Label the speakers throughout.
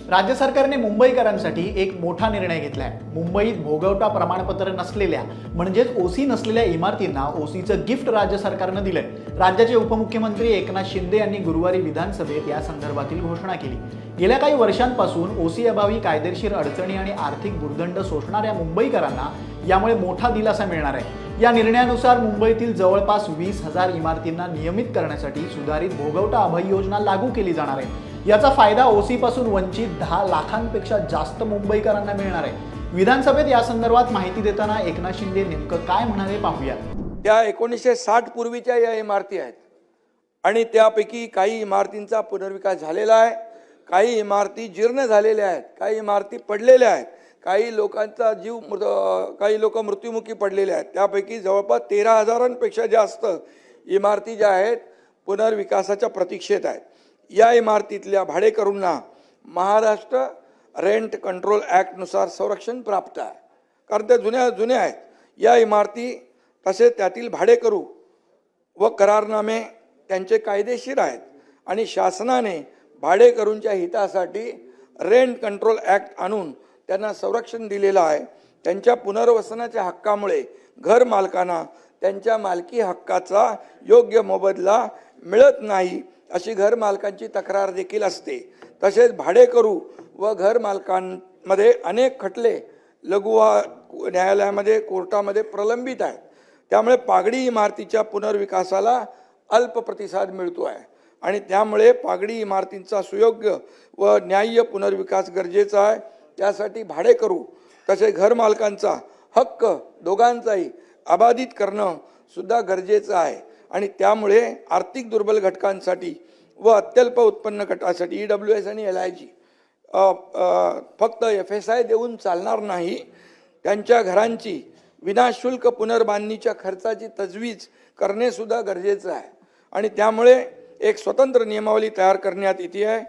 Speaker 1: राज्य सरकारने मुंबईकरांसाठी एक मोठा निर्णय घेतलाय। मुंबईत भोगवटा प्रमाणपत्र नसलेल्या म्हणजेच ओसी नसलेल्या इमारतींना ओसीचं गिफ्ट राज्य सरकारनं दिलंय। राज्याचे उपमुख्यमंत्री एकनाथ शिंदे यांनी गुरुवारी विधानसभेत या संदर्भातील घोषणा केली। गेल्या काही वर्षांपासून ओसी अभावी कायदेशीर अडचणी आणि आर्थिक भुर्दंड सोसणाऱ्या मुंबईकरांना यामुळे मोठा दिलासा मिळणार आहे। या निर्णयानुसार मुंबईतील जवळपास 20,000 इमारतींना नियमित करण्यासाठी सुधारित भोगवटा अभय योजना लागू केली जाणार आहे। याचा फायदा ओसी पासून वंचित 10 लाखांपेक्षा जास्त मुंबईकरांना मिळणार आहे। विधानसभेत या संदर्भात माहिती देताना एकनाथ शिंदे नेमकं काय म्हणाले पाहूया।
Speaker 2: त्या 1960 पूर्वीच्या या इमारती आहेत आणि त्यापैकी काही इमारतींचा पुनर्विकास झालेला आहे, काही इमारती जीर्ण झालेल्या आहेत, काही इमारती पडलेल्या आहेत, काही लोकांचा काही लोक मृत्युमुखी पडलेले आहेत। त्यापैकी जवळपास 13,000पेक्षा जास्त इमारती ज्या आहेत पुनर्विकासाच्या प्रतीक्षेत आहेत। या इमारतीतल्या भाडेकरूंना महाराष्ट्र रेंट कंट्रोल ॲक्टनुसार संरक्षण प्राप्त आहे, कारण त्या जुन्या आहेत। या इमारती तसेच त्यातील भाडेकरू व करारनामे त्यांचे कायदेशीर आहेत आणि शासनाने भाडेकरूंच्या हितासाठी रेंट कंट्रोल ॲक्ट आणून त्यांना संरक्षण दिलेलं आहे। त्यांच्या पुनर्वसनाच्या हक्कामुळे घर मालकांना त्यांच्या मालकी हक्काचा योग्य मोबदला मिळत नाही अशी घर मालकांची तक्रार देखील असते। तसेच भाडेकरू व घर मालकांमध्ये अनेक खटले लघु न्यायालयामध्ये कोर्टामध्ये प्रलंबित आहेत। त्यामुळे पागडी इमारतीच्या पुनर्विकासाला अल्प प्रतिसाद मिळतो आहे आणि त्यामुळे पागडी इमारतींचा सुयोग्य व न्याय्य पुनर्विकास गरजेचा आहे। त्यासाठी भाडेकरू तसेच घर मालकांचा हक्क दोघांचाही अबाधित करणं सुद्धा गरजेचं आहे आणि त्यामुळे आर्थिक दुर्बल घटकांसाठी व अत्यल्प उत्पन्न गटासाठी EWS आणि LIG फक्त FSI देऊन चालणार नाही, त्यांच्या घरांची विनाशुल्क पुनर्बांधणीच्या खर्चाची तजवीज करणे सुद्धा गरजेचं आहे आणि त्यामुळे एक स्वतंत्र नियमावली तयार करण्यात येते आहे।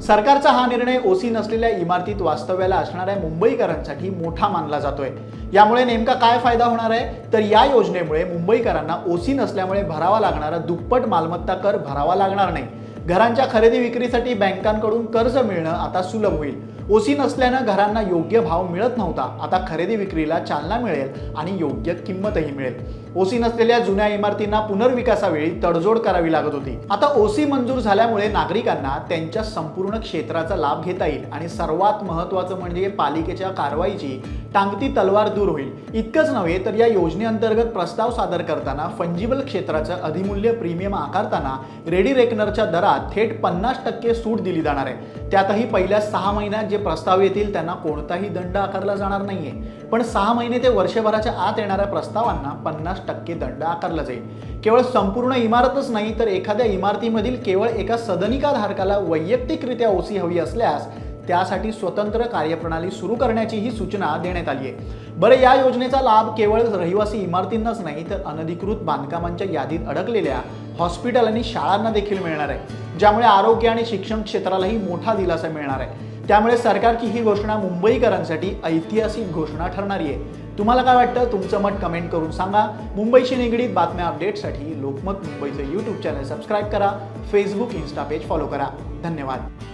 Speaker 1: सरकारचा हा निर्णय ओसी नसलेल्या इमारतीत वास्तव्याला असणाऱ्या मुंबईकरांसाठी मोठा मानला जातोय। यामुळे नेमका काय फायदा होणार आहे तर या योजनेमुळे मुंबईकरांना ओसी नसल्यामुळे भरावा लागणारा दुप्पट मालमत्ता कर भरावा लागणार नाही। घरांच्या खरेदी विक्रीसाठी बँकांकडून कर्ज मिळणं आता सुलभ होईल। ओसी नसल्यानं घरांना योग्य भाव मिळत नव्हता, आता खरेदी विक्रीला चालना मिळेल आणि योग्य किंमतही मिळेल। ओसी नसलेल्या जुन्या इमारतींना पुनर्विकासावेळी तडजोड करावी लागत होती, आता ओसी मंजूर झाल्यामुळे नागरिकांना त्यांच्या संपूर्ण क्षेत्राचा लाभ घेता येईल आणि सर्वात महत्त्वाचं म्हणजे पालिकेच्या कारवाईची टांगती तलवार दूर होईल। इतकंच नव्हे तर या योजनेअंतर्गत प्रस्ताव सादर करताना फंजिबल क्षेत्राचं अधिमूल्य प्रीमियम आकारताना रेडी रेकनरच्या दरात थेट 50% सूट दिली जाणार आहे। त्यातही पहिल्या 6 महिन्यात जे प्रस्ताव येतील त्यांना कोणताही दंड आकारला जाणार नाहीये, पण 6 महिने ते वर्षभराच्या आत येणाऱ्या प्रस्तावांना 50% दंड आकारला जाईल। केवळ संपूर्ण इमारतच नाही तर एखाद्या इमारतीमधील केवळ एका सदनिका धारकाला वैयक्तिकरित्या ओसी हवी असल्यास त्यासाठी स्वतंत्र कार्यप्रणाली सुरू करण्याची ही सूचना देण्यात आली आहे। बरं, या योजनेचा लाभ केवळ रहिवासी इमारतींनाच नाही तर अनधिकृत बांधकामांच्या यादीत अडकलेल्या हॉस्पिटल आणि शाळांना देखील मिळणार आहे, ज्यामुळे आरोग्य आणि शिक्षण क्षेत्रालाही मोठा दिलासा मिळणार आहे। त्यामुळे सरकारची ही घोषणा मुंबईकरांसाठी ऐतिहासिक घोषणा ठरणारी आहे। तुम्हाला काय वाटतं? तुमचं मत कमेंट करून सांगा। मुंबईशी निगडीत बातम्या अपडेटसाठी लोकमत मुंबईचं YouTube चॅनल सबस्क्राईब करा, Facebook, Insta पेज फॉलो करा। धन्यवाद।